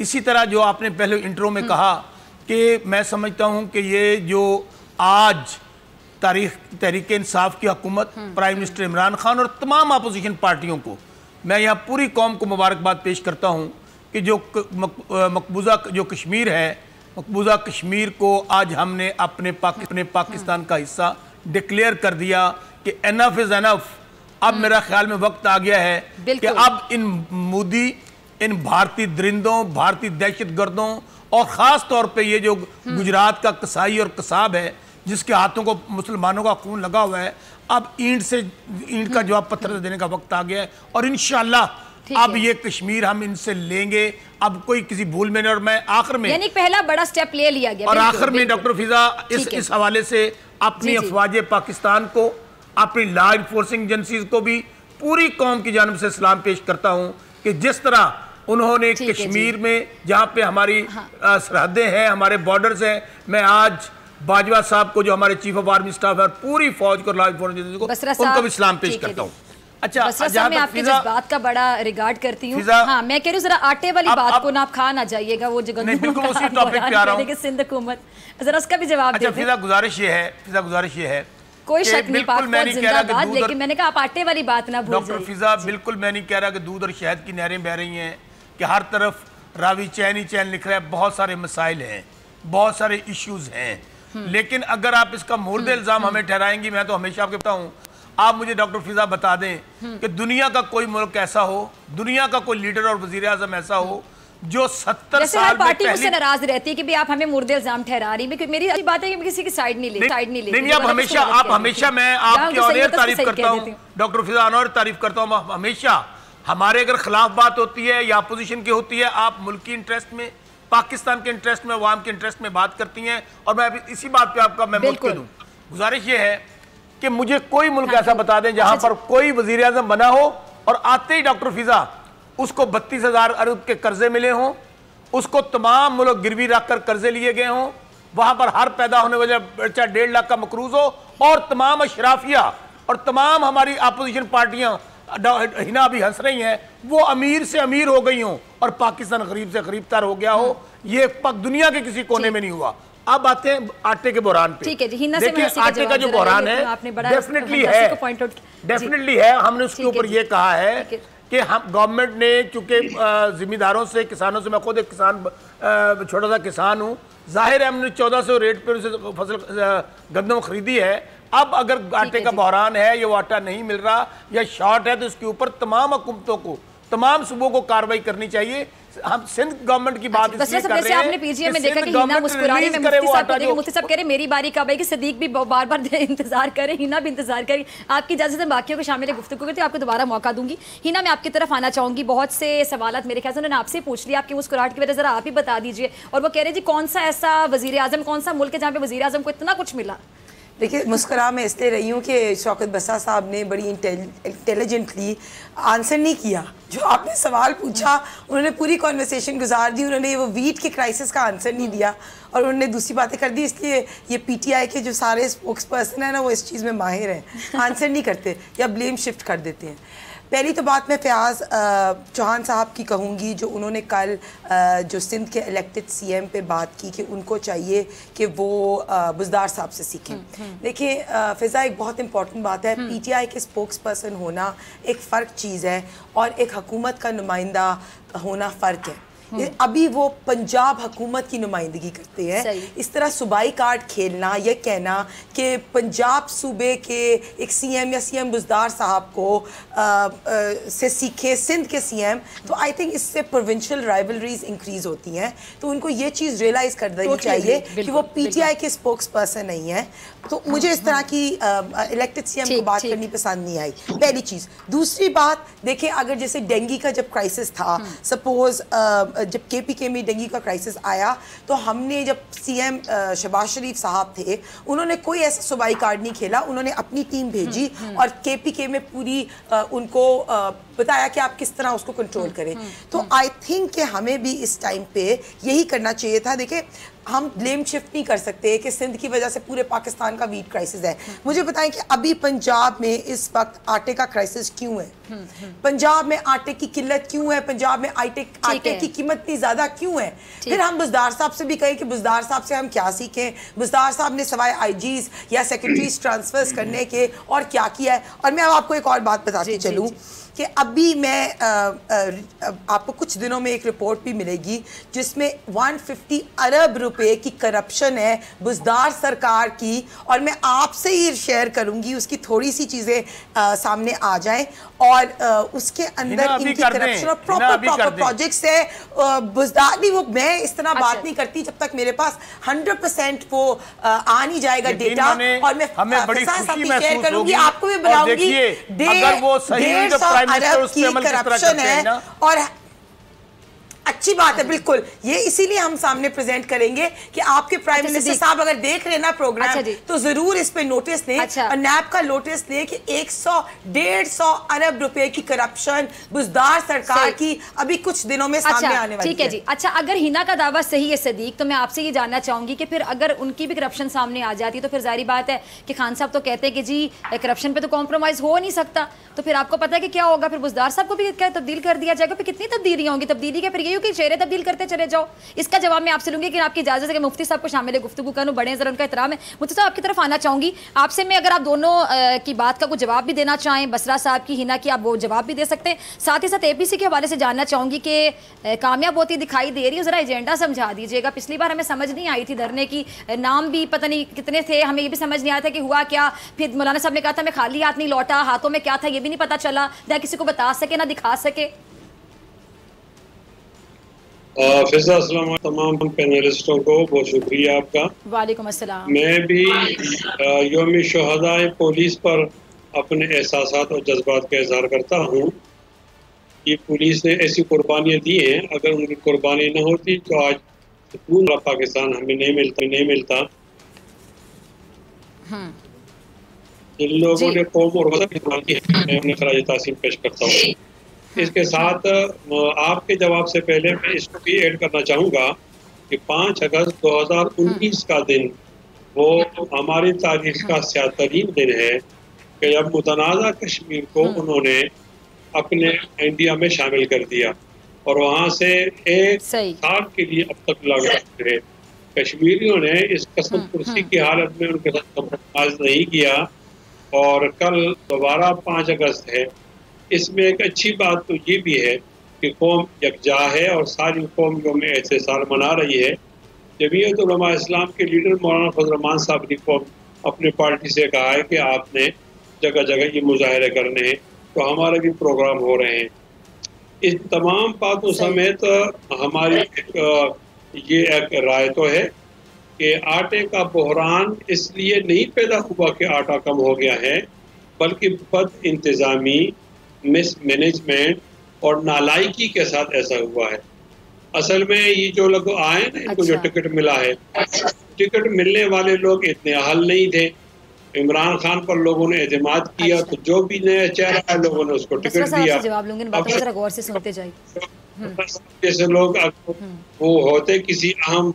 اسی طرح جو آپ نے پہلے انٹرو میں کہا کہ میں سمجھتا ہوں کہ یہ جو آج تحریک انصاف کی حکومت، پرائم منسٹر عمران خان اور تمام اپوزیشن پارٹیوں کو میں یہاں پوری قوم کو مبارکباد پیش کرتا ہوں کہ جو مقبوضہ جو کشمیر ہے، مقبوضہ کشمیر کو آج ہم نے اپنے پاکستان کا حصہ ڈکلیئر کر دیا کہ انف از انف۔ اب میرا خیال میں وقت آ گیا ہے کہ اب ان مودی، ان بھارتی درندوں، بھارتی دہشت گردوں اور خاص طور پہ یہ جو گجرات کا قصائی اور قصاب ہے جس کے ہاتھوں کو مسلمانوں کا خون لگا ہوا ہے، اب اینٹ کا جواب پتھر دینے کا وقت آ گیا ہے، اور انشاءاللہ اب یہ کشمیر ہم ان سے لیں گے۔ اب کوئی کسی بھول میں نہیں، اور میں آخر میں یعنی پہلا بڑا سٹیپ لے لیا گیا، اور آخر میں ڈاکٹر فضا اس حوالے سے اپنی افواج پاکستان کو، اپنی لا انفورسنگ ایجنسیز کو بھی پوری قوم کی جانب سے سلام پیش کرتا ہوں کہ جس طرح انہوں نے کشمیر میں جہاں پہ ہماری سرحدیں ہیں، ہمارے بارڈرز ہیں، میں آج باجوہ صاحب کو جو ہمارے چیف آف آرمی سٹاف ہے اور پوری فوج کو، لا انفورسنگ ایجنسیز کو، ان کو بھی سلام پیش کرتا ہوں۔ اچھا صاحب، میں آپ کے جذبات کا بڑا ریگارڈ کرتی ہوں۔ ہاں میں کہہ رہی ہوں ذرا آٹے والی بات کو نہ آپ کھا نہ جائیے گا، وہ جو بالکل اسی ٹاپک پہ آ رہا ہوں، سندھ حکومت، ذرا اس کا بھی جواب دیں۔ اچھا فضا، گزارش یہ ہے کوئی شک نہیں، پاک فوج زندہ باد، لیکن میں نے کہا آپ آٹے والی بات نہ بھول جائیے۔ ڈاکٹر فضا، بالکل میں نہیں کہہ رہا کہ دودھ اور شہد کی نہریں بہہ رہی ہیں، کہ ہر طرف راوی چین ہی چین لکھ رہا ہے، بہت سارے مسائل ہیں، بہت سارے ایشوز ہیں، لیکن اگر آپ اس کا مورد الزام ہمیں ٹھہرائیں گی، میں تو ہمیشہ آپ کے بتا ہوں، آپ مجھے ڈاکٹر فضا بتا دیں کہ دنیا کا کوئی ملک ایسا ہو، دنیا کا کوئی لیڈر اور وزیر اعظم ایسا ہو جو 70 جیسے ہر پارٹی مجھ سے ناراض رہتی ہے کہ بھی آپ ہمیں مورد الزام ٹھہرا رہی ہیں، میری بات ہے کہ میں کسی کی سائیڈ نہیں لیتی۔ نہیں، آپ ہمیشہ میں آپ کی آنر تعریف کرتا ہوں ڈاکٹر فضا، آنر تعریف کرتا ہوں ہمیشہ۔ ہمارے اگر خلاف بات ہوتی ہے یا اپوزیشن کی ہوتی ہے، آپ ملکی انٹرسٹ میں، پاکستان کے انٹرسٹ میں، عوام کے انٹرسٹ میں بات کرتی ہیں، اور میں اسی بات پہ آپ کا میں ملک دوں۔ گزارش یہ ہے کہ مجھے کوئی ملک ایسا بتا دیں جہاں پر کوئی وزیر اعظم بنا ہو اور آتے ہی ڈاکٹر فضا اس کو 32,000 ارب کے قرضے ملے ہوں، اس کو تمام ملک گروی رکھ کر قرضے لیے گئے ہوں، وہاں پر ہر پیدا ہونے والا بچہ 1.5 لاکھ کا مقروض ہو، اور تمام اشرافیہ اور تمام ہماری اپوزیشن پارٹیاں ہنا بھی ہنس رہی ہیں، وہ امیر سے امیر ہو گئی ہوں اور پاکستان غریب سے غریب تر ہو گیا ہو۔ یہ دنیا کے کسی کونے میں نہیں ہوا۔ اب آتے ہیں آٹے کے بحران پہ۔ دیکھیں آٹے کا جو بحران ہے ڈیفینیٹلی ہے، ہم نے اس کے اوپر یہ کہا ہے کہ گورنمنٹ نے، چونکہ ذمہ داروں سے، کسانوں سے، میں خود ایک کسان، چھوٹا سا کسان ہوں، ظاہر ہے ہم نے 1400 ریٹ پر فصل گندم خریدی ہے۔ اب اگر آٹے کا بحران ہے یا وہ آٹا نہیں مل رہا یا شارٹ ہے، تو اس کے اوپر تمام حکومتوں کو، تمام صوبوں کو کارروائی کرنی چاہیے۔ ہم سندھ گورنمنٹ کی بات اس لیے کر رہے ہیں، آپ نے پی جی اے میں دیکھا کہ ہینا مسکراری میں مفتی صاحب کو دیکھیں، مفتی صاحب کہہ رہے میری باری کب آئے گی، صدیق بھی بار بار انتظار کریں، ہینا بھی انتظار کریں۔ آپ کی اجازت سے باقیوں کو شامل گفتگو کرتے ہیں، آپ کو دوبارہ موقع دوں گی۔ ہینا میں آپ کی طرف آنا چاہوں گی، بہت سے سوالات میرے خیال سے انہوں نے آپ سے پوچھ لیا، آپ کی مسکراہٹ کی وجہ ذرا آپ ہی بتا دیجیے۔ اور وہ کہہ رہے جی کون سا ایسا وزیر اعظم، کون سا ملک ہے جہاں پہ وزیر اعظم کو اتنا کچھ ملا؟ دیکھیں مسکرا میں اس لیے رہی ہوں کہ شوکت بسا صاحب نے بڑی انٹیلیجنٹلی آنسر نہیں کیا جو آپ نے سوال پوچھا، انہوں نے پوری کانورسیشن گزار دی، انہوں نے وہ ویٹ کے کرائسس کا آنسر نہیں دیا اور انہوں نے دوسری باتیں کر دی۔ اس لیے یہ پی ٹی آئی کے جو سارے اسپوکس پرسن ہیں نا، وہ اس چیز میں ماہر ہیں، آنسر نہیں کرتے یا بلیم شفٹ کر دیتے ہیں۔ پہلی تو بات میں فیاض چوہان صاحب کی کہوں گی، جو انہوں نے کل جو سندھ کے الیکٹڈ سی ایم پہ بات کی کہ ان کو چاہیے کہ وہ بزدار صاحب سے سیکھیں۔ دیکھیں فضا، ایک بہت امپورٹنٹ بات ہے، پی ٹی آئی کے اسپوکس پرسن ہونا ایک فرق چیز ہے اور ایک حکومت کا نمائندہ ہونا فرق ہے۔ ابھی وہ پنجاب حکومت کی نمائندگی کرتے ہیں، اس طرح صوبائی کارڈ کھیلنا، یہ کہنا کہ پنجاب صوبے کے ایک سی ایم یا سی ایم بزدار صاحب کو سے سیکھے سندھ کے سی ایم، تو آئی تھنک اس سے پروونشل رائیولریز انکریز ہوتی ہیں۔ تو ان کو یہ چیز ریئلائز کر دینی چاہیے کہ وہ پی ٹی آئی کے اسپوکس پرسن نہیں ہیں۔ تو مجھے اس طرح کی الیکٹڈ سی ایم کو بات کرنی پسند نہیں آئی، پہلی چیز۔ دوسری بات دیکھیں، اگر جیسے ڈینگی کا جب کرائسس تھا، سپوز جب کے پی کے میں ڈینگی کا کرائسس آیا، تو ہم نے جب سی ایم شہباز شریف صاحب تھے، انہوں نے کوئی ایسا صوبائی کارڈ نہیں کھیلا، انہوں نے اپنی ٹیم بھیجی اور کے پی کے میں پوری ان کو بتایا کہ آپ کس طرح اس کو کنٹرول کریں. تو آئی تھنک کہ ہمیں بھی اس ٹائم پہ یہی کرنا چاہیے تھا. دیکھیں ہم بلیم شفٹ نہیں کر سکتے کہ سندھ کی وجہ سے پورے پاکستان کا ویٹ کرائسس ہے. مجھے بتائیں کہ ابھی پنجاب میں اس وقت آٹے کا کرائسس کیوں ہے؟ پنجاب میں آٹے کی قلت کیوں ہے؟ پنجاب میں آٹے کی قیمت اتنی زیادہ کیوں ہے؟ پھر ہم بزدار صاحب سے بھی کہیں کہ بزدار صاحب سے ہم کیا سیکھیں؟ بزدار صاحب نے سوائے آئی جیز یا سیکرٹریز ٹرانسفرز کرنے کے اور کیا کیا ہے؟ اور میں اب آپ کو ایک اور بات بتاتی چلوں کہ ابھی میں آپ کو کچھ دنوں میں ایک رپورٹ بھی ملے گی جس میں 150 ارب روپے کی کرپشن ہے بزدار سرکار کی, اور میں آپ سے ہی شیئر کروں گی, اس کی تھوڑی سی چیزیں سامنے آ جائیں, اور اس کے اندر ان کی کرپشن اور پراپر پروجیکٹس ہے بزدار. نہیں وہ میں اس طرح بات نہیں کرتی جب تک میرے پاس 100% وہ آ نہیں جائے گا ڈیٹا, اور میں فضا صاحب کی شیئر کروں گی, آپ کو بھی بلاؤں گی. 150 ارب کی کرپشن ہے, اور اچھی بات ہے بالکل, یہ اسی لیے ہم سامنے پریزنٹ کریں گے کہ آپ کے پرائم منسٹر صاحب اگر دیکھ رہے نا پروگرام تو ضرور اس پہ نوٹس دیں, اور نیب کا نوٹس دیں کہ 100-150 ارب روپے کی کرپشن بزدار سرکار کی ابھی کچھ دنوں میں سامنے آنے والی ہے. ٹھیک ہے جی. اچھا اگر ہینا کا دعویٰ صحیح ہے صدیق, تو میں آپ سے یہ جاننا چاہوں گی کہ پھر اگر ان کی بھی کرپشن سامنے آ جاتی تو پھر ظاہری بات ہے کہ خان صاحب تو کہتے ہیں کہ جی کرپشن پہ تو کمپرومائز ہو نہیں سکتا, تو پھر آپ کو پتا ہے کہ کیا ہوگا, پھر بزدار صاحب کو بھی کیا تبدیل کر دیا جائے گا, پھر کتنی تبدیلیاں ہوں گی؟ تبدیلی کے پھر یہ ہو کہ چہرے تبدیل کرتے چلے جاؤ. اس کا جواب میں آپ سے لوں گی کہ آپ کی اجازت ہے کہ مفتی صاحب کو شامل گفتگو کروں, بڑے ہیں ذرا ان کا احترام ہے. مفتی صاحب آپ کی طرف آنا چاہوں گی, آپ سے میں اگر آپ دونوں کی بات کا کوئی جواب بھی دینا چاہیں, بسرا صاحب کی, ہینا کی, آپ وہ جواب بھی دے سکتے ہیں. ساتھ ہی ساتھ اے پی سی کے حوالے سے جاننا چاہوں گی کہ کامیاب ہوتی دکھائی دے رہی ہے, ذرا ایجنڈا سمجھا دیجیے گا. پچھلی بار ہمیں سمجھ نہیں آئی تھی دھرنے کی, نام بھی پتہ نہیں کتنے تھے, ہمیں یہ بھی سمجھ نہیں آیا تھا کہ ہوا کیا. پھر مولانا صاحب نے کہا تھا میں خالی ہاتھ نہیں لوٹا, ہاتھوں میں کیا تھا یہ بھی نہیں پتا چلا, نہ کسی کو بتا سکے نہ دکھا سکے. فضا السلام علیکم تمام پینلسٹوں کو, بہت شکریہ آپ کا. وعلیکم السلام. میں بھی یوم شہداء پولیس پر اپنے احساسات اور جذبات کا اظہار کرتا ہوں. یہ پولیس نے ایسی قربانیاں دی ہیں, اگر ان کی قربانی نہ ہوتی تو آج پورا پاکستان ہمیں نہیں ملتا. جن لوگوں نے قوم اور وطن کی قربانی ہے میں انہیں خراج تحسین پیش کرتا ہوں. اس کے ساتھ آپ کے جواب سے پہلے میں اس کو بھی ایڈ کرنا چاہوں گا کہ 5 اگست 2019 کا دن وہ ہماری تاریخ کا سیاہ ترین دن ہے کہ جب متنازع کشمیر کو انہوں نے اپنے انڈیا میں شامل کر دیا, اور وہاں سے 1 سال کے لیے اب تک لگاتار رہے. کشمیریوں نے اس قسم کرسی کی حالت میں ان کے ساتھ کمپرومائز نہیں کیا, اور کل دوبارہ 5 اگست ہے. اس میں ایک اچھی بات تو یہ بھی ہے کہ قوم یکجا ہے اور ساری قوم یوم احتساب منا رہی ہے. جمعیت علماء اسلام کے لیڈر مولانا فضل الرحمان صاحب نے قوم اپنے پارٹی سے کہا ہے کہ آپ نے جگہ جگہ یہ مظاہرے کرنے ہیں, تو ہمارے بھی پروگرام ہو رہے ہیں. اس تمام باتوں سمیت ہماری یہ ایک رائے تو ہے کہ آٹے کا بحران اس لیے نہیں پیدا ہوا کہ آٹا کم ہو گیا ہے, بلکہ بد انتظامی, مس مینجمنٹ اور نالائکی کے ساتھ ایسا ہوا ہے. اصل میں یہ جو لوگ آئے نا, ان کو جو ٹکٹ ملا ہے, ٹکٹ ملنے والے لوگ اتنے اہل نہیں تھے. عمران خان پر لوگوں نے اعتماد کیا, تو جو بھی نیا چہرہ ہے لوگوں نے اس کو ٹکٹ دیا. جیسے لوگ وہ ہوتے کسی اہم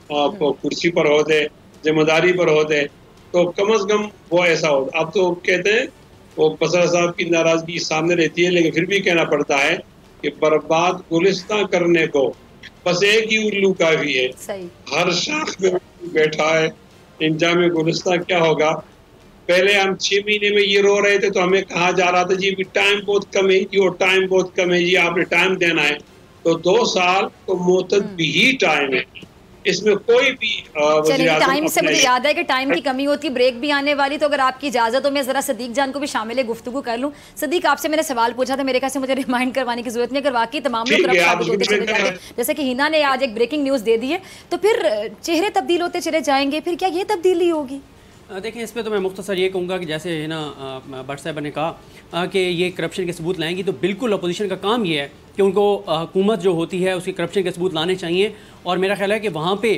کرسی پر ہوتے, ذمہ داری پر ہوتے, تو کم از کم وہ ایسا ہوتا. اب تو کہتے ہیں وہ بسرا صاحب کی ناراضگی سامنے رہتی ہے, لیکن پھر بھی کہنا پڑتا ہے کہ برباد گلستان کرنے کو بس ایک ہی الو کافی ہے. ہر شاخ میں بیٹھا ہے, انجام گلستان کیا ہوگا. پہلے ہم 6 مہینے میں یہ رو رہے تھے تو ہمیں کہا جا رہا تھا جی ٹائم بہت کم ہے جی, وہ ٹائم بہت کم ہے جی, آپ نے ٹائم دینا ہے. تو 2 سال تو معتدل ہی ٹائم ہے, اس میں کوئی بھی ٹائم سے مجھے یاد ہے کہ ٹائم کی کمی ہوتی, بریک بھی آنے والی. تو اگر آپ کی اجازت ہو میں ذرا صدیق جان کو بھی شامل گفتگو کر لوں. صدیق آپ سے میں نے سوال پوچھا تھا, میرے خیال سے مجھے ریمائنڈ کروانے کی ضرورت نہیں, اگر واقعی تمام لوگ کرپٹ ثابت ہوتے چلے جاتے جیسے کہ ہینا نے آج ایک بریکنگ نیوز دے دی ہے, تو پھر چہرے تبدیل ہوتے چلے جائیں گے, پھر کیا یہ تبدیلی ہوگی؟ دیکھیں اس پہ تو میں مختصر یہ کہوں گا کہ جیسے نا بٹ صاحبہ نے کہا کہ یہ کرپشن کے ثبوت لائیں گی, تو بالکل اپوزیشن کا کام یہ ہے کہ ان کو حکومت جو ہوتی ہے اس کی کرپشن کے ثبوت لانے چاہیے. اور میرا خیال ہے کہ وہاں پہ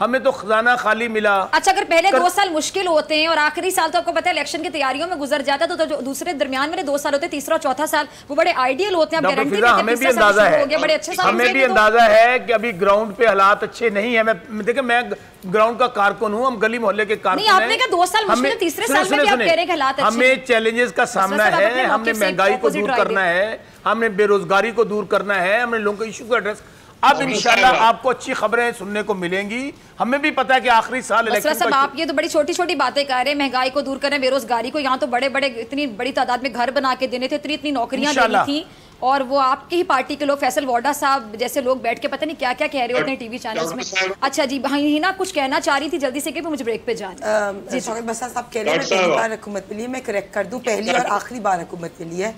ہمیں تو خزانہ خالی ملا. اچھا اگر پہلے 2 سال مشکل ہوتے ہیں اور آخری سال تو آپ کو پتہ ہے الیکشن کی تیاریوں میں گزر جاتا ہے, تو جو دوسرے درمیان میں 2 سال ہوتے ہیں, تیسرا اور چوتھا سال وہ بڑے آئیڈیل ہوتے ہیں. ہمیں بھی اندازہ ہے, ہمیں بھی اندازہ ہے کہ ابھی گراؤنڈ پہ حالات اچھے نہیں ہیں. میں دیکھیں میں گراؤنڈ کا کارکن ہوں, ہم گلی محلے کے کارکن ہیں. نہیں آپ نے کہا 2 سال مشکل, تیسرے سال میں بھی آپ کہہ رہے ہیں کہ حالات اچھے ہیں. ہمیں چیلنجز کا سامنا ہے, ہم نے مہنگائی کو دور کرنا ہے, ہم نے بے روزگاری کو دور کرنا ہے, ہم نے لوگوں کے ایشو کو ایڈریس. اب انشاءاللہ آپ کو اچھی خبریں سننے کو ملیں گی. ہمیں بھی پتا ہے کہ آخری سال الیکشن صاحب آپ یہ تو بڑی چھوٹی چھوٹی باتیں کر رہے ہیں, مہنگائی کو دور کرنا ہے, بے روزگاری کو, یہاں تو بڑے بڑے اتنی بڑی تعداد میں گھر بنا کے دینے تھے, اتنی نوکریاں دینی تھیں, اور وہ آپ کی ہی پارٹی کے لوگ, فیصل وارڈا صاحب جیسے لوگ بیٹھ کے پتہ نہیں کیا کیا کہہ رہے ہوتے ہیں ٹی وی چینلز میں. اچھا جی ہینا کچھ کہنا چاہ رہی تھی جلدی سے کہ مجھے بریک پہ جانا. شوکت بسا صاحب کہہ رہے ہیں پہلی بار حکومت ملی ہے, میں کریکٹ کر دوں, پہلی اور آخری بار حکومت ملی ہے.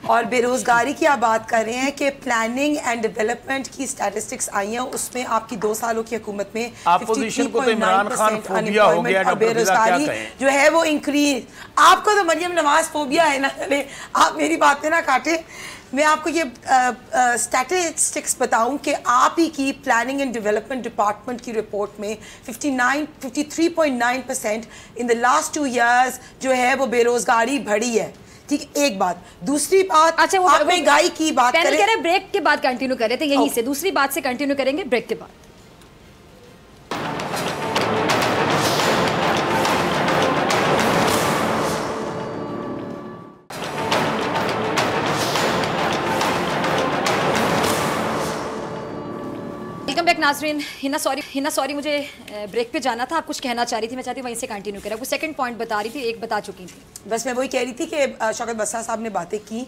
اور بے روزگاری کی آپ بات کر رہے ہیں کہ پلاننگ اینڈ ڈیولپمنٹ کی اسٹیٹسٹکس آئی ہیں, اس میں آپ کی 2 سالوں کی حکومت میں 53.9% انمپلائمنٹ اور بے روزگاری جو ہے وہ انکریز. آپ کو تو مریم نواز فوبیا ہے نا, آپ میری باتیں نہ کاٹیں. میں آپ کو یہ اسٹیٹسٹکس بتاؤں کہ آپ ہی کی پلاننگ اینڈ ڈیولپمنٹ ڈپارٹمنٹ کی رپورٹ میں 53.9% ان دا لاسٹ 2 ایئرز جو ہے وہ بے روزگاری بڑھی ہے. ٹھیک ہے, ایک بات. دوسری بات, اچھا آپ مہنگائی کی بات کریں, کہہ رہے بریک کے بعد کنٹینیو کر رہے تھے, یہیں سے دوسری بات سے کنٹینیو کریں گے بریک کے بعد. بیک ناظرین, ہنا سوری مجھے بریک پہ جانا تھا, آپ کچھ کہنا چاہ رہی تھی, میں چاہتی ہوں وہیں سے کنٹینیو کریں. وہ سیکنڈ پوائنٹ بتا رہی تھی, ایک بتا چکی تھی. بس میں وہی کہہ رہی تھی کہ شوکت بسا صاحب نے باتیں کی,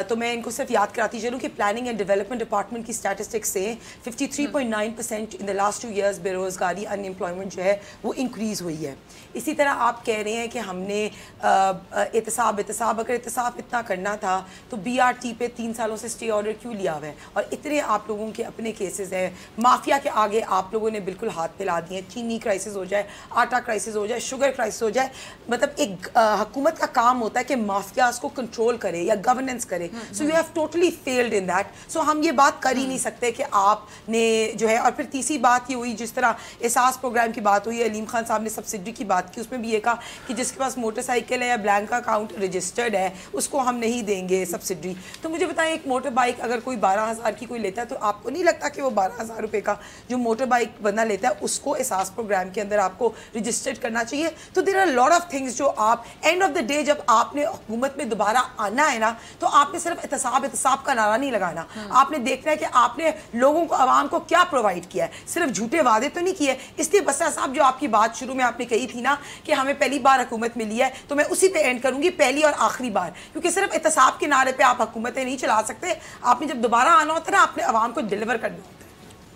تو میں ان کو صرف یاد کراتی چلوں کہ پلاننگ اینڈ ڈیولپمنٹ ڈپارٹمنٹ کی اسٹیٹسٹکس سے 53.9% ان دا لاسٹ 2 ایئرز بے روزگاری ان امپلائمنٹ جو ہے وہ انکریز ہوئی ہے. اسی طرح آپ کہہ رہے ہیں کہ ہم نے احتساب اگر احتساب اتنا کرنا تھا تو BRT پہ 3 سالوں سے اسٹے آرڈر کیوں لیا ہوا ہے, اور اتنے آپ لوگوں کے اپنے کیسز ہیں. مافیا کے آگے آپ لوگوں نے بالکل ہاتھ پھیلا دیے. چینی کرائسس ہو جائے, آٹا کرائسس ہو جائے, شوگر کرائسس ہو جائے, مطلب ایک حکومت کا کام ہوتا ہے کہ مافیاز کو کنٹرول کرے یا گورننس کرے. So you have totally failed in that. So ہم یہ بات کر ہی نہیں سکتے کہ آپ نے جو ہے. اور پھر تیسری بات یہ ہوئی, جس طرح احساس پروگرام کی بات ہوئی, علیم خان صاحب نے سبسڈی کی بات کی, اس میں بھی یہ کہا کہ جس کے پاس موٹر سائیکل ہے یا بلینک اکاؤنٹ رجسٹرڈ ہے اس کو ہم نہیں دیں گے سبسڈی. تو مجھے بتائیں, ایک موٹر بائک اگر کوئی 12,000 کی کوئی لیتا ہے, تو آپ کو نہیں لگتا کہ وہ 12,000 روپے کا جو موٹر بائک بندہ لیتا ہے اس کو احساس پروگرام کے اندر آپ کو رجسٹرڈ کرنا چاہیے؟ تو there are lot of things جو آپ اینڈ آف دا ڈے جب آپ نے حکومت میں دوبارہ آنا ہے نا, تو آپ نے صرف احتساب کا نعرہ نہیں لگانا. آپ نے دیکھنا ہے کہ آپ نے لوگوں کو, عوام کو کیا پرووائڈ کیا ہے, صرف جھوٹے وعدے تو نہیں کیے. اس لیے بسا صاحب جو آپ کی بات شروع میں آپ نے کہی تھی نا کہ ہمیں پہلی بار حکومت ملی ہے, تو میں اسی پہ اینڈ کروں گی, پہلی اور آخری بار, کیونکہ صرف احتساب کے نعرے پہ آپ حکومتیں نہیں چلا سکتے. آپ نے جب دوبارہ آنا ہوتا ہے نا, آپ نے عوام کو ڈیلیور کرنا ہوتا ہے.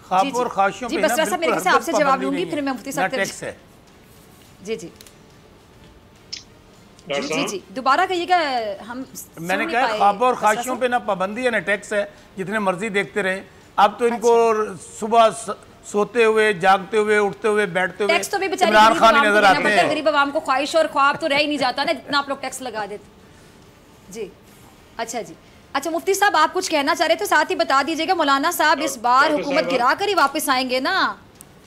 خواب اور خواہشوں پہ بسرا صاحب میرے سے آپ سے جواب لوں گی, پھر میں مفتی صاحب ٹیکس ہے. جی جی دوبارہ کہیے گا. ہم میں نے کہا خواب اور خواہشوں پہ نہ پابندی ہے نہ ٹیکس ہے, جتنے مرضی دیکھتے رہیں. اب تو ان کو صبح سوتے ہوئے, جاگتے ہوئے, اٹھتے ہوئے, بیٹھتے ہوئے ٹیکس تو بھی بیچارے عمران خان ہی نظر آتے ہیں. غریب عوام کو خواہش اور خواب تو رہ ہی نہیں جاتا نا, جتنا آپ لوگ ٹیکس لگا دیتے. جی اچھا مفتی صاحب آپ کچھ کہنا چاہ رہے تھے, ساتھ ہی بتا دیجیے گا مولانا صاحب اس بار حکومت گرا کر ہی واپس آئیں گے نا,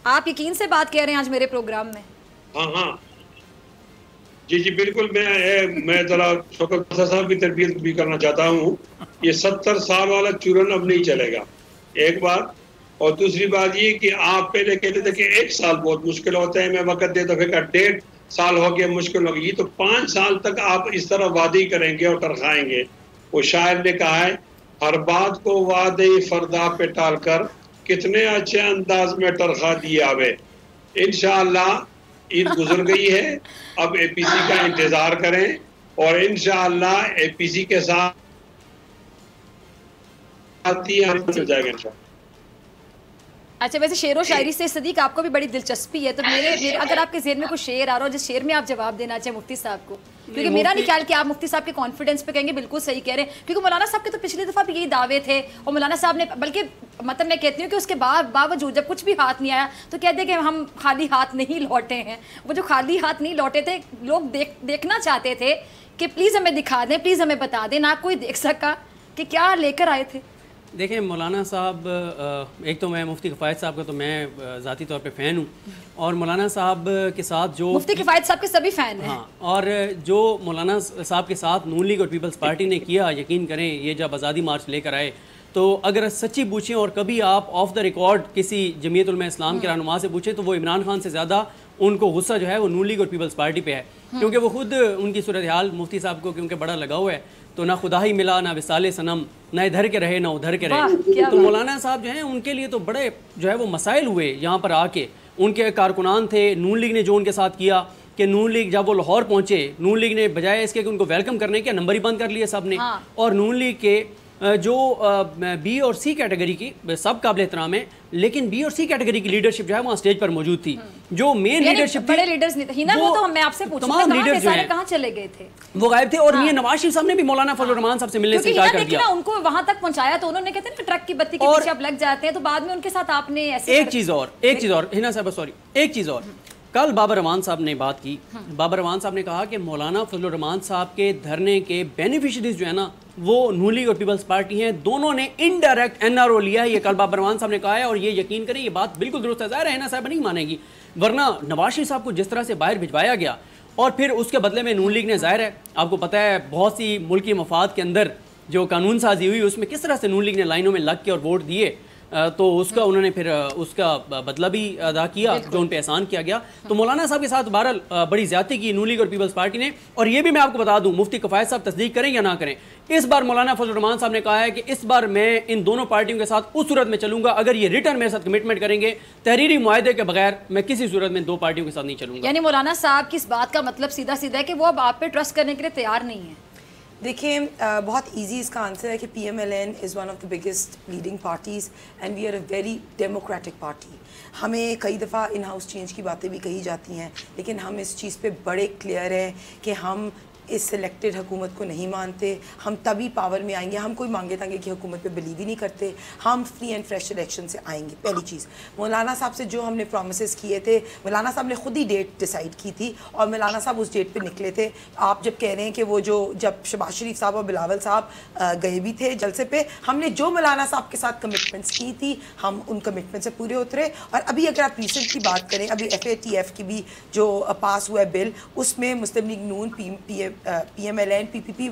آپ یقین سے بات کہہ رہے ہیں آج میرے پروگرام میں. ہاں جی بالکل. میں ذرا شوکت بسا صاحب کی تربیت بھی کرنا چاہتا ہوں. یہ 70 سال والا چورن اب نہیں چلے گا, ایک بات. اور دوسری بات یہ کہ آپ پہلے کہتے تھے کہ 1 سال بہت مشکل ہوتا ہے, میں وقت دیتا پھر 1.5 سال ہو گیا مشکل ہوگی, تو 5 سال تک آپ اس طرح وعدے کریں گے اور ترخائیں گے. وہ شاعر نے کہا ہے, ہر بات کو وعدے فردا پہ ٹال کر کتنے اچھے انداز میں ترخا دیے آوے. انشاءاللہ عید گزر گئی ہے, اب اے پی سی کا انتظار کریں, اور انشاءاللہ اے پی سی کے ساتھ ہو جائے گا انشاءاللہ. اچھا ویسے شعر و شاعری سے صدیق آپ کو بھی بڑی دلچسپی ہے, تو اگر آپ کے ذہن میں کوئی شعر آ رہا ہو جس شعر میں آپ جواب دینا چاہیں مفتی صاحب کو, کیونکہ میرا نہیں خیال کہ آپ مفتی صاحب کے کانفیڈنس پہ کہیں گے بالکل صحیح کہہ رہے ہیں, کیونکہ مولانا صاحب کے تو پچھلی دفعہ بھی یہی دعوے تھے, اور مولانا صاحب نے بلکہ مطلب میں کہتی ہوں کہ اس کے باوجود جب کچھ بھی ہاتھ نہیں آیا تو کہتے ہیں کہ ہم خالی ہاتھ نہیں لوٹے ہیں. وہ جو خالی ہاتھ نہیں لوٹے تھے, لوگ دیکھنا چاہتے تھے کہ پلیز ہمیں دکھا دیں, پلیز ہمیں بتا دیں, نہ کوئی دیکھ سکا کہ کیا لے کر آئے تھے. دیکھیں مولانا صاحب، ایک تو میں مفتی کفایت صاحب کا تو میں ذاتی طور پہ فین ہوں، اور مولانا صاحب کے ساتھ جو مفتی کفایت صاحب کے سبھی فین ہیں، ہاں، اور جو مولانا صاحب کے ساتھ نون لیگ اور پیپلز پارٹی نے کیا، یقین کریں یہ جب آزادی مارچ لے کر آئے تو اگر سچی پوچھیں اور کبھی آپ آف دا ریکارڈ کسی جمعیت علماء اسلام کے رہنما سے پوچھیں تو وہ عمران خان سے زیادہ ان کو غصہ جو ہے وہ نون لیگ اور پیپلز پارٹی پہ ہے، کیونکہ وہ خود ان کی صورتحال مفتی صاحب کو کیونکہ بڑا لگا ہوا ہے، تو نہ خدا ہی ملا نہ وصال صنم، نہ ادھر کے رہے نہ ادھر کے رہے. تو مولانا صاحب جو ہیں ان کے لیے تو بڑے جو ہے وہ مسائل ہوئے یہاں پر آ کے. ان کے کارکنان تھے، نون لیگ نے جو ان کے ساتھ کیا کہ نون لیگ جب وہ لاہور پہنچے، نون لیگ نے بجائے اس کے کہ ان کو ویلکم کرنے کے نمبر ہی بند کر لیے سب نے، اور نون لیگ کے جو بی اور سی کیٹیگری کی سب قابل احترام ہے، لیکن بی اور سی کیٹیگری کی لیڈرشپ جو ہے وہاں سٹیج پر موجود تھی، جو مین لیڈرشپ بڑے لیڈرز نہیں تھے نا، وہ تو میں آپ سے پوچھوں گا کہاں سارے کہاں چلے گئے تھے، وہ غائب تھے. اور میاں نواز شریف صاحب نے بھی مولانا فضل الرحمان صاحب سے ملنے سے انکار کر دیا. ان کو وہاں تک پہنچایا تو انہوں نے کہتے ہیں کہ ٹرک کی بتی کے پیچھے آپ لگ جاتے ہیں، تو بعد میں ان کے ساتھ آپ نے ایسے ایک چیز اور ہنا صاحب سوری ایک چیز اور کل بابر رحمان صاحب نے بات کی. بابر رحمان صاحب نے کہا کہ مولانا فضل الرحمان صاحب کے دھرنے کے بینیفیشریز جو ہے نا وہ نون لیگ اور پیپلز پارٹی ہیں، دونوں نے انڈائریکٹ این آر او لیا ہے. یہ کل بابر رحمان صاحب نے کہا ہے، اور یہ یقین کریں یہ بات بالکل درست ہے. ظاہر ہے ہنا صاحب نہیں مانے گی، ورنہ نواز شریف صاحب کو جس طرح سے باہر بھجوایا گیا اور پھر اس کے بدلے میں نون لیگ نے، ظاہر ہے آپ کو پتہ ہے بہت سی ملکی مفاد کے اندر جو قانون سازی ہوئی اس میں کس طرح سے نون لیگ نے لائنوں میں لگ کے اور ووٹ دیے، تو اس کا انہوں نے پھر اس کا بدلہ بھی ادا کیا جو ان پہ احسان کیا گیا. تو مولانا صاحب کے ساتھ بہرحال بڑی زیادتی کی نون لیگ اور پیپلز پارٹی نے. اور یہ بھی میں آپ کو بتا دوں، مفتی کفایت صاحب تصدیق کریں یا نہ کریں، اس بار مولانا فضل الرحمان صاحب نے کہا ہے کہ اس بار میں ان دونوں پارٹیوں کے ساتھ اس صورت میں چلوں گا اگر یہ ریٹرن میرے ساتھ کمٹمنٹ کریں گے، تحریری معاہدے کے بغیر میں کسی صورت میں دو پارٹیوں کے ساتھ نہیں چلوں گا. یعنی مولانا صاحب کی اس بات کا مطلب سیدھا سیدھا ہے کہ وہ اب آپ پہ ٹرسٹ کرنے کے لیے تیار نہیں ہیں. دیکھیں بہت ایزی اس کا آنسر ہے کہ P M L N is one of the biggest leading parties and we are a very democratic party. ہمیں کئی دفعہ ان ہاؤس چینج کی باتیں بھی کہی جاتی ہیں، لیکن ہم اس چیز پہ بڑے کلیئر ہیں کہ ہم اس سلیکٹڈ حکومت کو نہیں مانتے. ہم تبھی پاور میں آئیں گے، ہم کوئی مانگے تانگے کی حکومت پہ بلیو ہی نہیں کرتے، ہم فری اینڈ فریش الیکشن سے آئیں گے. پہلی چیز، مولانا صاحب سے جو ہم نے پرومسز کیے تھے، مولانا صاحب نے خود ہی ڈیٹ ڈیسائیڈ کی تھی اور مولانا صاحب اس ڈیٹ پہ نکلے تھے. آپ جب کہہ رہے ہیں کہ وہ جب شہباز شریف صاحب اور بلاول صاحب گئے بھی تھے جلسے پہ، ہم نے جو مولانا صاحب کے ساتھ کمٹمنٹس کی تھی ہم ان کمٹمنٹ سے پورے اترے. اور ابھی اگر آپ ریسنٹ کی بات کریں، ابھی FATF کی بھی جو پاس ہوا ہے بل، اس میں Muslim League Noon, P M L N, PPP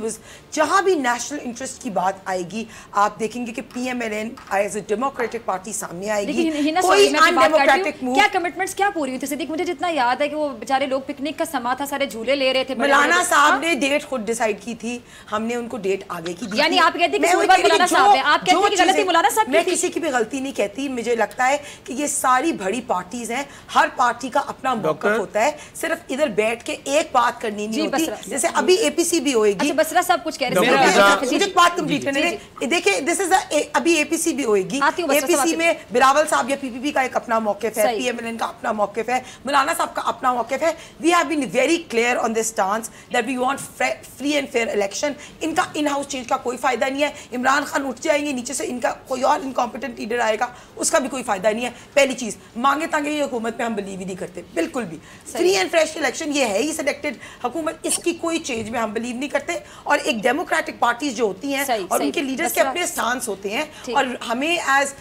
جہاں بھی نیشنل انٹرسٹ کی بات آئے گی آپ دیکھیں گے کہ P M L N is a democratic party سامنے آئے گی. کوئی ان ڈیموکریٹک موو، کیا کمٹمنٹس کیا پوری ہوئی تھی صدیق؟ مجھے جتنا یاد ہے کہ وہ بیچارے لوگ پکنک کا سما تھا، سارے جھولے لے رہے تھے. مولانا صاحب نے ڈیٹ خود ڈیسائیڈ کی تھی، ہم نے ان کو ڈیٹ آگے کی دی. یعنی آپ کہتے ہیں کہ مولانا صاحب ہے، آپ کہتے ہیں کہ غلطی مولانا صاحب کی تھی؟ میں کسی کی بھی غلطی نہیں کہتی. مجھے لگتا ہے کہ یہ ساری بڑی پارٹیز ہیں، ہر پارٹی کا اپنا موقف ہوتا ہے، صرف ادھر بیٹھ کے ایک بات کرنی نہیں ہوتی. جیسے ابھی APC بھی ہوئے گی، بسرا صاحب کچھ کہہ رہے ہیں، مجھے بات کمپلیٹ کرنے دیں. دیکھیں دس از ابھی APC بھی ہوئے گی. APC میں بلاول صاحب یا PPP کا ایک اپنا موقف ہے، PMLN کا اپنا موقف ہے، مولانا صاحب کا اپنا موقف ہے. We have been very clear on this stance that we want free and fair election. ان کا ان ہاؤس چینج کا کوئی فائدہ نہیں ہے. عمران خان اٹھ جائیں گے نیچے سے، ان کا کوئی اور انکمپیٹنٹ لیڈر آئے گا، اس کا بھی کوئی فائدہ نہیں ہے. پہلی چیز، مانگے تانگے یہ حکومت پہ ہم بلیو ہی نہیں کرتے بالکل بھی. فری اینڈ فریش الیکشن یہ ہے ہی سلیکٹڈ حکومت، اس کی کوئی چینج میں ہم بلیو نہیں کرتے. اور ایک ڈیموکریٹک پارٹیز جو ہوتی ہیں اور ان کے لیڈرز کے اپنے سٹانس ہوتے ہیں، اور ہمیں ایز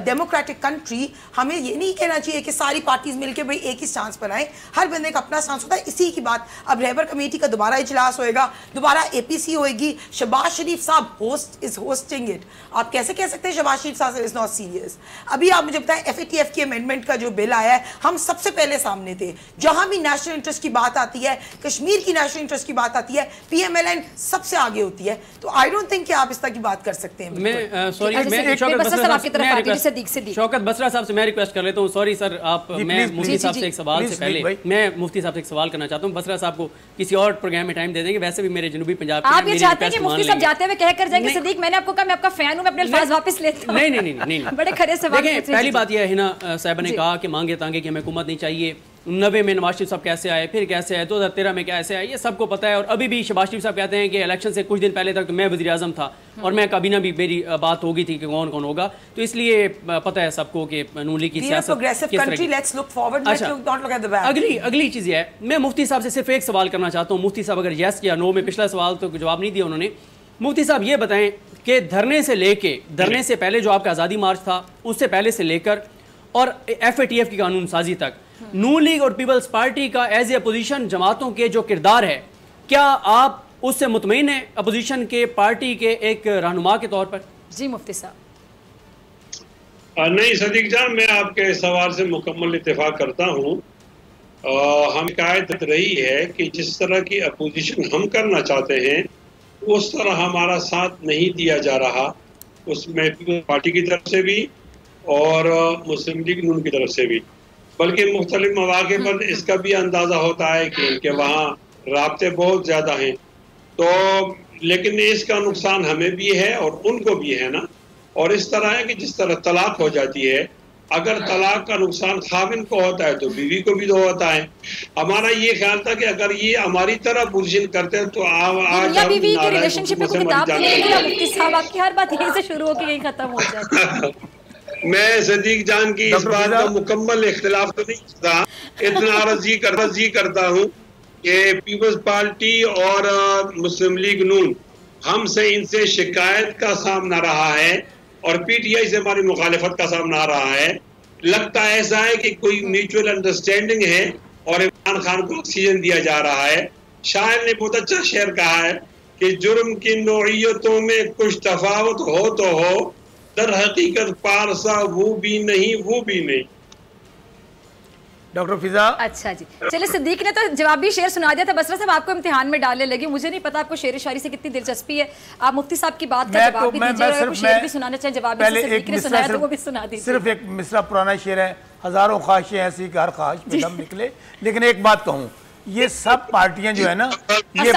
ڈیموکریٹک کنٹری ہمیں یہ نہیں کہنا چاہیے کہ ساری پارٹیز مل کے بھائی ایک ہی سٹانس بنائیں. ہر بندے کا اپنا سٹانس ہوتا ہے. اسی کی بات اب رہبر کمیٹی کا دوبارہ اجلاس ہوئے گا، دوبارہ APC ہوئے گی. شہباز شریف صاحب ہوسٹنگ اٹ. آپ کیسے کہہ سکتے ہیں شہباز شریف صاحب از ناٹ سیریس؟ ابھی آپ مجھے بتائیں FATF کی امینڈمنٹ کا جو بل آیا ہے، ہم سب سے پہلے سامنے تھے. جہاں بھی نیشنل انٹرسٹ کی بات آتی ہے، کشمیر کی نیشنل انٹرسٹ کی بات آتی ہے، PMLN سب سے آگے ہوتی ہے. تو آئی ڈونٹ تھنک کہ آپ اس طرح کی بات کر سکتے ہیں. میں سوری، شوکت بسرا صاحب سے میں ریکویسٹ کر لیتا ہوں. سوری سر، آپ میں مفتی صاحب سے ایک سوال سے پہلے میں مفتی صاحب سے ایک سوال کرنا چاہتا ہوں. بسرا صاحب کو کسی اور پروگرام میں ٹائم دے دیں گے، ویسے بھی میرے جنوبی پنجاب کے آپ یہ چاہتے ہیں کہ مفتی صاحب جاتے ہوئے کہہ کر جائیں کہ صدیق میں نے آپ کو کہا میں آپ کا فین ہوں، میں اپنے الفاظ واپس لیتا ہوں. نہیں بڑے کھڑے سوال. دیکھیں پہلی بات یہ ہے نا، صاحبہ نے کہا کہ مانگے تانگے کی ہمیں حکومت نہیں چاہیے. 90 میں نواز شریف صاحب کیسے آئے، پھر کیسے آئے، 2013 میں کیسے آئے، یہ سب کو پتہ ہے. اور ابھی بھی شہباز شریف صاحب کہتے ہیں کہ الیکشن سے کچھ دن پہلے تک میں وزیر اعظم تھا اور میں کابینہ بھی میری بات ہوگی تھی کہ کون کون ہوگا. تو اس لیے پتہ ہے سب کو کہ نون لیگ کی سیاست اگلی چیز یہ ہے. میں مفتی صاحب سے صرف ایک سوال کرنا چاہتا ہوں. مفتی صاحب اگر یس یا نو میں، پچھلا سوال تو جواب نہیں دیا انہوں نے. مفتی صاحب یہ بتائیں کہ دھرنے سے پہلے جو آپ کا آزادی مارچ تھا اس سے پہلے سے لے کر اور FATF کی قانون سازی تک نون لیگ اور پیپلز پارٹی کا ایز اے اپوزیشن جماعتوں کے جو کردار ہے، کیا آپ اس سے مطمئن ہیں اپوزیشن کے پارٹی کے ایک رہنما کے طور پر؟ جی مفتی صاحب۔ نہیں صدیق جان، میں آپ کے سوال سے مکمل اتفاق کرتا ہوں۔ ہم شکایت رہی ہے کہ جس طرح کی اپوزیشن ہم کرنا چاہتے ہیں اس طرح ہمارا ساتھ نہیں دیا جا رہا، اس میں پارٹی کی طرف سے بھی اور مسلم لیگ نون کی طرف سے بھی، بلکہ مختلف مواقع پر اس کا بھی اندازہ ہوتا ہے کہ وہاں رابطے بہت زیادہ ہیں، تو لیکن اس کا نقصان ہمیں بھی ہے اور ان کو بھی ہے نا۔ اور اس طرح ہے کہ جس طرح طلاق ہو جاتی ہے، اگر طلاق کا نقصان خاوند کو ہوتا ہے تو بیوی کو بھی تو ہوتا ہے۔ ہمارا یہ خیال تھا کہ اگر یہ ہماری طرح پوزیشن کرتے ہیں تو آج بیوی کی ریلیشن شپ میں کتاب لیں گے مفتی صاحب، آپ کی ہر بات یہیں سے شروع ہو کے یہیں ختم ہو جاتی ہے۔ میں صدیق جان کی اس بات کا مکمل اختلاف تو نہیں کرتا، اتنا عرضی کرتا ہوں کہ پیپلز پارٹی اور مسلم لیگ نون ہم سے ان سے شکایت کا سامنا رہا ہے اور PTI سے ہماری مخالفت کا سامنا آ رہا ہے۔ لگتا ایسا ہے کہ کوئی میوچل انڈرسٹینڈنگ ہے اور عمران خان کو آکسیجن دیا جا رہا ہے۔ شاعر نے بہت اچھا شعر کہا ہے کہ جرم کی نوعیتوں میں کچھ تفاوت ہو تو ہو، در حقیقت پارسا وہ بھی نہیں۔ ڈاکٹر فضا، اچھا جی، چلے صدیق نے تو جوابی شعر سنا دیا تھا، بسرا صاحب آپ کو امتحان میں ڈالنے لگی، مجھے نہیں پتا آپ کو شعر شاعری سے کتنی دلچسپی ہے، آپ مفتی صاحب کی بات کا جواب بھی دیجیے، اور شعر بھی سنانا چاہیں جوابی سے صدیق نے سنایا تو وہ بھی سنا دیجیے۔ صرف ایک مصرع پرانا شعر ہے، ہزاروں خواہشیں ایسی کہ ہر خواہش میں دم نکلے، لیکن ایک بات کہوں، یہ سب پارٹیاں جو ہے نا، یہ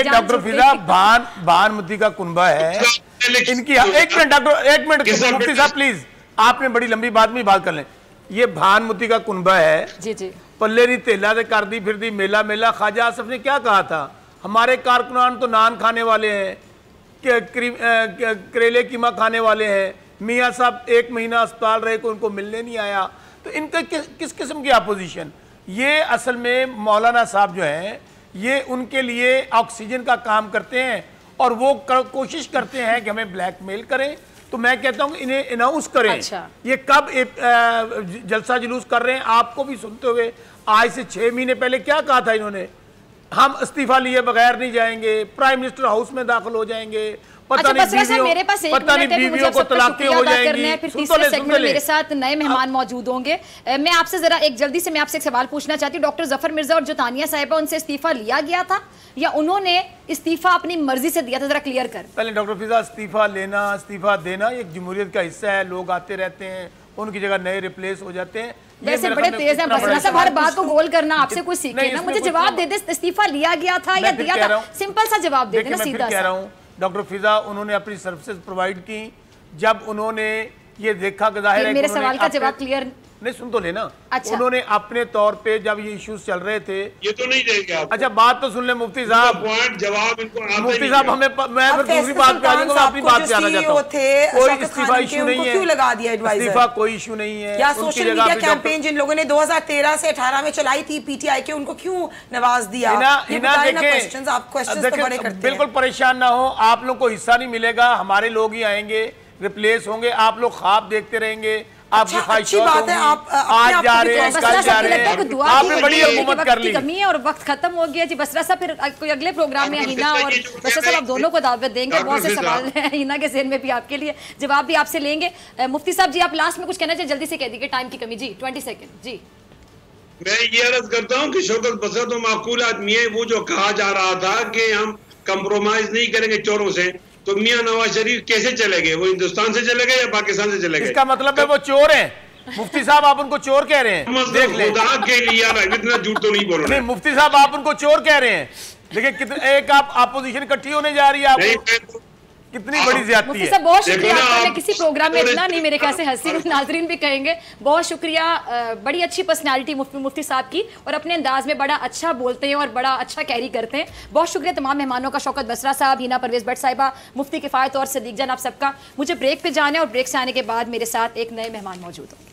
ڈاکٹر فضا بھان متی کا کنبہ ہے ان کی۔ ایک منٹ مفتی صاحب پلیز، آپ نے بڑی لمبی بات میں بات کر لیں۔ یہ بھان متی کا کنبہ ہے، پلے نہیں تیلا دے کر دی پھر دی میلہ میلہ۔ خواجہ آصف نے کیا کہا تھا؟ ہمارے کارکنان تو نان کھانے والے ہیں، کریلے قیمہ کھانے والے ہیں، میاں صاحب 1 مہینہ اسپتال رہے کو ان کو ملنے نہیں آیا۔ تو ان کا کس قسم کی اپوزیشن؟ یہ اصل میں مولانا صاحب جو ہیں یہ ان کے لیے آکسیجن کا کام کرتے ہیں اور وہ کوشش کرتے ہیں کہ ہمیں بلیک میل کریں۔ تو میں کہتا ہوں انہیں اناؤنس کریں، یہ کب جلسہ جلوس کر رہے ہیں؟ آپ کو بھی سنتے ہوئے آج سے 6 مہینے پہلے کیا کہا تھا انہوں نے؟ ہم استعفیٰ لیے بغیر نہیں جائیں گے، پرائم منسٹر ہاؤس میں داخل ہو جائیں گے، پتہ نہیں بیویوں کو طلاقیں ہو جائیں گی۔ پھر تیسرے سیگمنٹ میں میرے ساتھ نئے مہمان موجود ہوں گے۔ میں آپ سے ذرا جلدی سے ایک سوال پوچھنا چاہتی ہوں، ڈاکٹر ظفر مرزا اور جو تانیہ صاحبہ، ان سے استعفیٰ لیا گیا تھا یا انہوں نے استعفیٰ اپنی مرضی سے دیا تھا؟ ذرا کلیئر کر۔ پہلے ڈاکٹر فضا، استعفیٰ لینا استعفیٰ دینا ایک جمہوریت کا حصہ ہے، لوگ آتے رہتے ہیں، ان کی جگہ نئے ریپلیس ہو جاتے ہیں۔ ویسے بڑے تیز ہیں بسرا صاحب، ہر بات کو گول کرنا آپ سے کوئی سیکھے نا، مجھے جواب دے دے، استعفیٰ لیا گیا تھا یا دیا تھا؟ سمپل سا جواب دے دینا، سیدھا سا۔ ڈاکٹر فضا، انہوں نے اپنی سروسز پرووائڈ کی، جب انہوں نے یہ دیکھا کہ ظاہر ہے میرے سوال کا جواب کلیئر نہیں سن تو لینا، انہوں نے اپنے طور پہ جب یہ ایشوز چل رہے تھے، یہ تو نہیں دیں گے آپ۔ اچھا بات تو سن لیں مفتی صاحب، مفتی صاحب ہمیں میں دوسری بات پہ آ جاؤں گا، اپنی بات پہ آنا چاہتا ہوں۔ کوئی استعفیٰ ایشو نہیں ہے، استعفیٰ کوئی ایشو نہیں ہے۔ یا سوشل میڈیا کیمپین جن لوگوں نے 2013 سے 18 میں چلائی تھی PTI کے، ان کو کیوں نواز دیا؟ بالکل پریشان نہ ہو، آپ لوگ کو حصہ نہیں ملے گا، ہمارے لوگ ہی آئیں گے، ریپلیس ہوں گے، آپ لوگ خواب دیکھتے رہیں گے، آپ کی خواہشات ہوں گی، آج جا رہے ہیں کل جا رہے ہیں، آپ نے بڑی حکومت کر لی کمی ہے اور وقت ختم ہو گیا۔ جی بسرا صاحب، پھر کوئی اگلے پروگرام میں ہینا اور بسرا صاحب آپ دونوں کو دعوت دیں گے، بہت سے سوال ہیں ہینا کے ذہن میں بھی آپ کے لیے، جواب بھی آپ سے لیں گے۔ مفتی صاحب جی آپ لاسٹ میں کچھ کہنا چاہیں، جلدی سے کہہ دیجیے، ٹائم کی کمی۔ جی 20 سیکنڈ۔ جی میں یہ عرض کرتا ہوں کہ شوکت بسرا تو معقول آدمی ہے، وہ جو کہا جا رہا تھا کہ ہم کمپرومائز نہیں کریں گے چوروں سے، تو میاں نواز شریف کیسے چلے گئے؟ وہ ہندوستان سے چلے گئے یا پاکستان سے چلے گئے؟ اس کا مطلب ہے وہ چور ہیں۔ مفتی صاحب آپ ان کو چور کہہ رہے ہیں، دیکھ لیں خدا کے لیے اتنا جھوٹ تو نہیں بول رہے۔ مفتی صاحب آپ ان کو چور کہہ رہے ہیں، لیکن ایک آپ اپوزیشن اکٹھی ہونے جا رہی ہے، آپ کتنی بڑی زیادتی ہے۔ مفتی صاحب بہت شکریہ، آپ نے کسی پروگرام میں اتنا نہیں، میرے خیال سے حسین ناظرین بھی کہیں گے، بہت شکریہ۔ بڑی اچھی پرسنالٹی مفتی صاحب کی، اور اپنے انداز میں بڑا اچھا بولتے ہیں اور بڑا اچھا کیری کرتے ہیں۔ بہت شکریہ تمام مہمانوں کا، شوکت بسرا صاحب، ہینا پرویز بٹ صاحبہ، مفتی کفایت اور صدیق جان، آپ سب کا۔ مجھے بریک پہ جانا ہے اور بریک سے آنے کے بعد میرے ساتھ ایک نئے مہمان موجود ہوں گے۔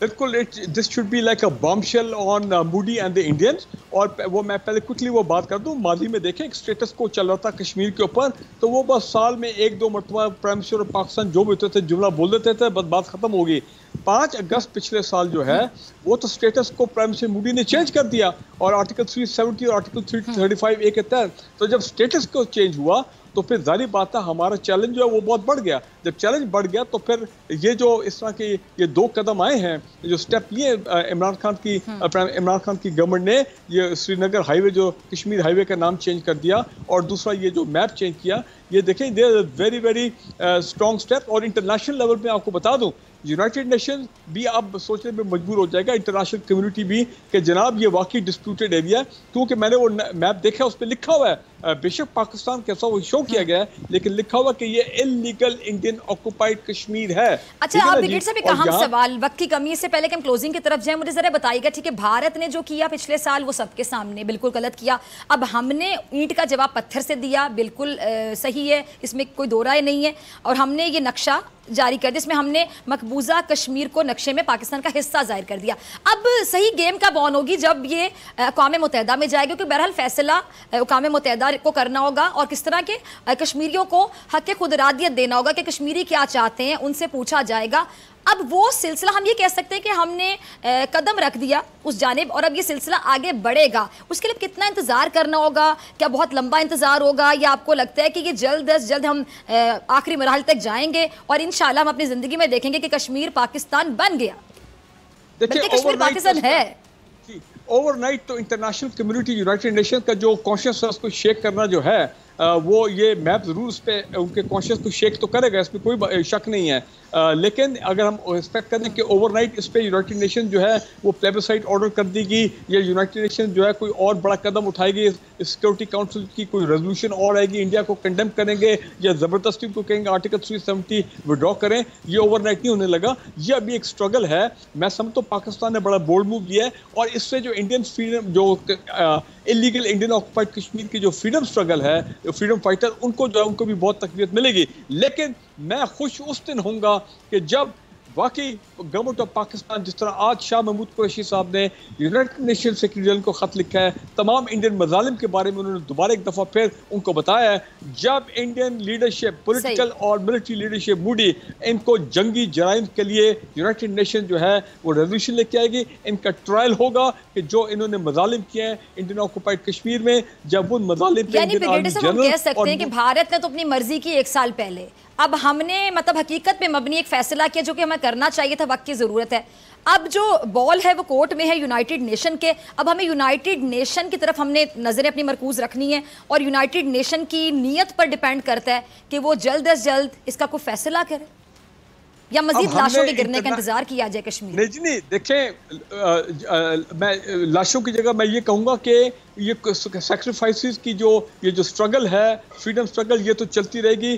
بالکل this should be like a bombshell on Modi and the Indians. اور وہ میں پہلے کوئکلی وہ بات کر دوں, ماضی میں دیکھیں ایک اسٹیٹس کو چل رہا تھا کشمیر کے اوپر, تو وہ بس سال میں 1-2 مرتبہ پرائم منسٹر آف پاکستان جو بھی ہوتے تھے جملہ بول دیتے تھے, بس بات ختم ہو گئی. 5 اگست پچھلے سال جو ہے وہ تو اسٹیٹس کو پرائم منسٹر موڈی نے چینج کر دیا, اور آرٹیکل 370 اور آرٹیکل 335 کے تحت تو جب اسٹیٹس کو چینج ہوا تو پھر ظاہری بات ہے ہمارا چیلنج جو ہے وہ بہت بڑھ گیا. جب چیلنج بڑھ گیا تو پھر یہ جو اس طرح کے یہ 2 قدم آئے ہیں, جو اسٹیپ لیے عمران خان کی گورنمنٹ نے, یہ سری نگر ہائی وے جو کشمیر ہائی وے کا نام چینج کر دیا, اور دوسرا یہ جو میپ چینج کیا, یہ دیکھیں they are very very strong step. اور انٹرنیشنل لیول پہ آپ کو بتا دوں, یونائٹڈ نیشن بھی اب سوچنے میں مجبور ہو جائے گا, انٹرنیشنل کمیونٹی بھی, کہ جناب یہ واقعی ڈسپیوٹڈ ایریا ہے. کیونکہ میں نے وہ میپ دیکھا, اس پہ لکھا ہوا ہے, بے شک پاکستان کیسا وہ شو کیا گیا ہے, لیکن لکھا ہوا کہ یہ انلیگل انڈین آکوپائڈ کشمیر ہے. اچھا آپ برگیڈ صاحب ایک اہم سوال, وقت کی کمی سے پہلے کہ ہم کلوزنگ کی طرف جائیں, مجھے ذرا بتائیے گا, ٹھیک ہے بھارت نے جو کیا پچھلے سال وہ سب کے سامنے بالکل غلط کیا, اب ہم نے اینٹ کا جواب پتھر سے دیا, بالکل صحیح ہے, اس میں کوئی دو رائے نہیں ہے, اور ہم نے یہ نقشہ جاری کر دیا جس میں ہم نے مقبوضہ کشمیر کو نقشے میں پاکستان کا حصہ ظاہر کر دیا. اب صحیح گیم کب آن ہوگی؟ جب یہ اقوام متحدہ میں جائے گا, کیونکہ بہرحال فیصلہ اقوام متحدہ کو کرنا ہوگا, اور کس طرح کے کشمیریوں کو حق خود ارادیت دینا ہوگا کہ کشمیری کیا چاہتے ہیں, ان سے پوچھا جائے گا. اب وہ سلسلہ ہم یہ کہہ سکتے ہیں کہ ہم نے قدم رکھ دیا اس جانب, اور اب یہ سلسلہ آگے بڑھے گا. اس کے لیے کتنا انتظار کرنا ہوگا؟ کیا بہت لمبا انتظار ہوگا, یا آپ کو لگتا ہے کہ یہ جلد از جلد ہم آخری مراحل تک جائیں گے اور انشاءاللہ ہم اپنی زندگی میں دیکھیں گے کہ کشمیر پاکستان بن گیا, بلکہ کشمیر پاکستان ہے؟ اوور نائٹ تو انٹرنیشنل کمیونٹی یونائٹڈ نیشن کا جو کانشیسنس کو شیک کرنا جو ہے, وہ یہ میپ ضرور اس پہ ان کے کانشیس کو شیک تو کرے گا, اس میں کوئی شک نہیں ہے. لیکن اگر ہم ایکسپیکٹ کریں کہ اوور نائٹ اس پہ یونائٹڈ نیشن جو ہے وہ پلیبسائٹ آرڈر کر دی گی, یا یونائٹڈ نیشن جو ہے کوئی اور بڑا قدم اٹھائے گی, سیکورٹی کاؤنسل کی کوئی ریزولوشن اور آئے گی, انڈیا کو کنڈیم کریں گے یا زبردستی کو کہیں گے آرٹیکل 370 وڈرا کریں, یہ اوور نائٹ نہیں ہونے لگا. یہ ابھی ایک اسٹرگل ہے. میں سمجھتا ہوں پاکستان نے بڑا بولڈ موو لیا ہے, اور اس سے جو انڈین فریڈم, جو انلیگل انڈین آکوپائڈ کشمیر کی جو فریڈم اسٹرگل ہے, فریڈم فائٹر, ان کو جو ہے ان کو بھی بہت تقویت ملے گی. لیکن میں خوش اس دن ہوں گا کہ جب واقعی گورنمنٹ آف پاکستان, جس طرح آج شاہ محمود قریشی صاحب نے یونائٹڈ نیشن سیکرٹری جنرل کو خط لکھا ہے, تمام انڈین مظالم کے بارے میں انہوں نے دوبارہ ایک دفعہ پھر ان کو بتایا ہے, جب انڈین لیڈرشپ, پولیٹیکل اور ملٹری لیڈرشپ موڈی ان کو جنگی جرائم کے لیے یونائٹڈ نیشن جو ہے وہ ریزولوشن لے کے آئے گی, ان کا ٹرائل ہوگا کہ جو انہوں نے مظالم کیے ہیں انڈین آکوپائڈ کشمیر میں, جب ان مظالم پہ یعنی برگیڈیئر صاحب ہم کہہ سکتے ہیں کہ بھارت نے تو اپنی مرضی کی 1 سال پہلے, اب ہم نے مطلب حقیقت پہ مبنی ایک فیصلہ کیا جو کہ ہمیں کرنا چاہیے تھا, وقت کی ضرورت ہے. اب جو بال ہے وہ کورٹ میں ہے یونائٹڈ نیشن کے, اب ہمیں یونائٹڈ نیشن کی طرف ہم نے نظریں اپنی مرکوز رکھنی ہے, اور یونائٹڈ نیشن کی نیت پر ڈیپینڈ کرتا ہے کہ وہ جلد از جلد اس کا کوئی فیصلہ کرے, یا مزید لاشوں کے گرنے کا انتظار کیا جائے کشمیر. نہیں دیکھیں, میں لاشوں کی جگہ میں یہ کہوں گا کہ یہ سیکریفائسز کی جو یہ جو اسٹرگل ہے, فریڈم اسٹرگل, یہ تو چلتی رہے گی.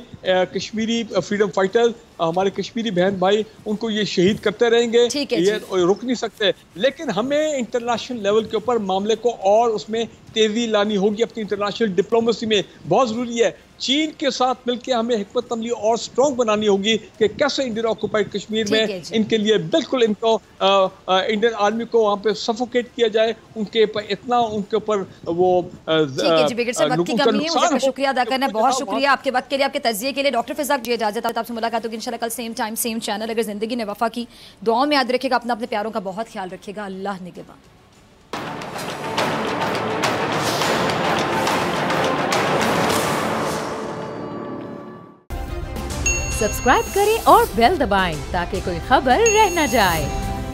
کشمیری فریڈم فائٹر, ہمارے کشمیری بہن بھائی, ان کو یہ شہید کرتے رہیں گے, یہ رک نہیں سکتے. لیکن ہمیں انٹرنیشنل لیول کے اوپر معاملے کو اور اس میں تیزی لانی ہوگی. اپنی انٹرنیشنل ڈپلومیسی میں بہت ضروری ہے چین کے ساتھ مل کے ہمیں حکمت عملی اور اسٹرانگ بنانی ہوگی کہ کیسے انڈین آکوپائڈ کشمیر میں ان کے لیے بالکل ان کو انڈین آرمی کو وہاں پہ سفوکیٹ کیا جائے, ان کے اتنا ان کے اوپر وہ. ٹھیک ہے جی برگیڈیئر صاحب, وقت کی کمی ہے, مجھے شکریہ ادا کرنا ہے, بہت شکریہ آپ کے وقت کے لیے, آپ کے تجزیے کے لیے. ڈاکٹر فضا جی اجازت, آپ سے ملاقات ہوگی انشاءاللہ کل سیم ٹائم سیم چینل. اگر زندگی نے وفا کی, دعاؤں میں یاد رکھے گا, اپنے پیاروں کا بہت خیال رکھے گا. اللہ نگہبان. سبسکرائب کریں اور بیل دبائیں تاکہ کوئی خبر رہ نہ جائے.